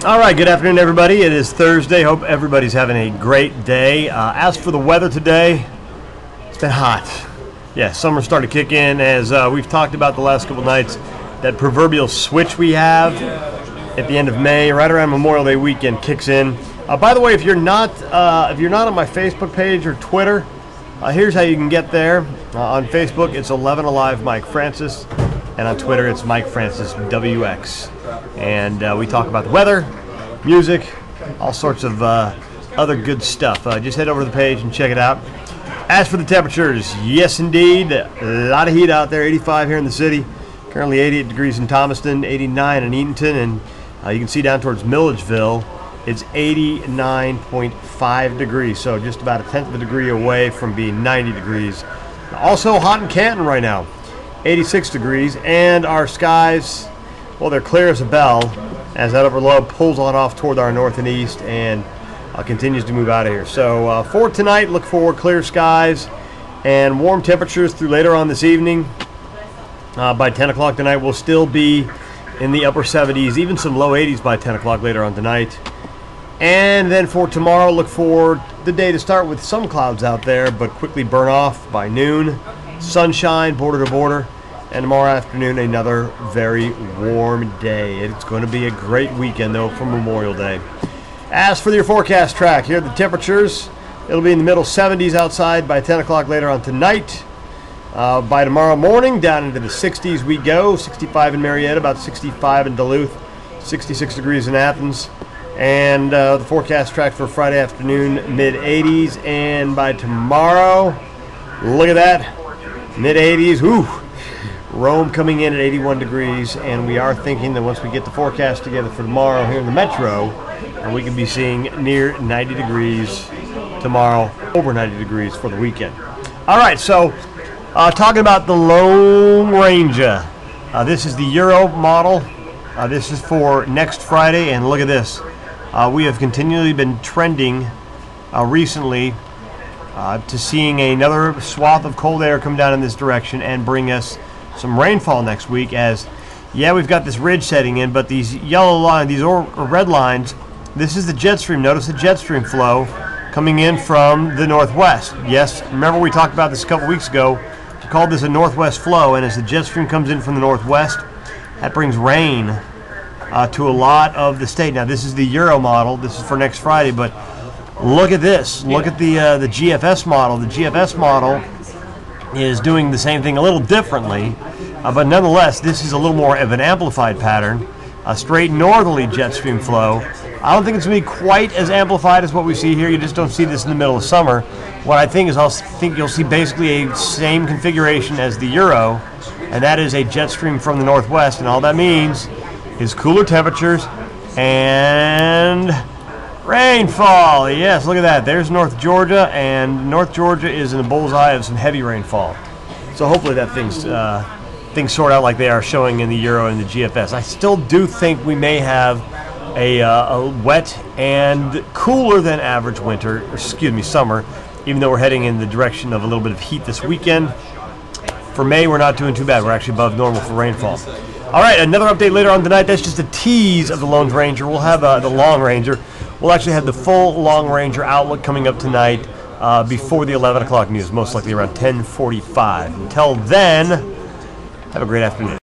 All right, good afternoon, everybody. It is Thursday. Hope everybody's having a great day. As for the weather today, it's been hot. Yeah, summer started to kick in as we've talked about the last couple nights. That proverbial switch we have at the end of May, right around Memorial Day weekend, kicks in. By the way, if you're not on my Facebook page or Twitter, here's how you can get there. On Facebook, it's 11 Alive Mike Francis, and on Twitter, it's Mike Francis WX. And we talk about the weather, music, all sorts of other good stuff. Just head over to the page and check it out. As for the temperatures, yes indeed, a lot of heat out there. 85 here in the city, currently 88 degrees in Thomaston, 89 in Eatonton, and you can see down towards Milledgeville, it's 89.5 degrees, so just about a tenth of a degree away from being 90 degrees. Also hot in Canton right now, 86 degrees, and our skies, well, they're clear as a bell as that upper low pulls on off toward our north and east and continues to move out of here. So for tonight, look for clear skies and warm temperatures through later on this evening. By 10 o'clock tonight, we'll still be in the upper 70s, even some low 80s by 10 o'clock later on tonight. And then for tomorrow, look for the day to start with some clouds out there, but quickly burn off by noon. Sunshine, border to border. And tomorrow afternoon, another very warm day. It's going to be a great weekend, though, for Memorial Day. As for your forecast track, here are the temperatures. It'll be in the middle 70s outside by 10 o'clock later on tonight. By tomorrow morning, down into the 60s we go. 65 in Marietta, about 65 in Duluth, 66 degrees in Athens. And the forecast track for Friday afternoon, mid-80s. And by tomorrow, look at that, mid-80s. Whew. Rome coming in at 81 degrees, and we are thinking that once we get the forecast together for tomorrow here in the metro, we can be seeing near 90 degrees tomorrow, over 90 degrees for the weekend. All right, so talking about the Lone Ranger. This is the Euro model. This is for next Friday, and look at this. We have continually been trending recently to seeing another swath of cold air come down in this direction and bring us some rainfall next week. As yeah, we've got this ridge setting in, but these yellow lines, these red lines, this is the jet stream. Notice the jet stream flow coming in from the northwest. Yes, remember we talked about this a couple weeks ago. We called this a northwest flow, and as the jet stream comes in from the northwest, that brings rain to a lot of the state. Now this is the Euro model. This is for next Friday, but look at this. Look at the GFS model. The GFS model is doing the same thing a little differently, but nonetheless, this is a little more of an amplified pattern, a straight northerly jet stream flow. I don't think it's going to be quite as amplified as what we see here. You just don't see this in the middle of summer. What I think is you'll see basically a same configuration as the Euro, and that is a jet stream from the northwest, and all that means is cooler temperatures and rainfall. Yes, look at that. There's North Georgia, and North Georgia is in the bullseye of some heavy rainfall. So hopefully that things sort out like they are showing in the Euro and the GFS. I still do think we may have a wet and cooler than average summer, even though we're heading in the direction of a little bit of heat this weekend. For May, we're not doing too bad. We're actually above normal for rainfall. All right, another update later on tonight. That's just a tease of the Lone Ranger. We'll have the Long Ranger. We'll actually have the full Long Ranger outlook coming up tonight before the 11 o'clock news, most likely around 10:45. Until then, have a great afternoon.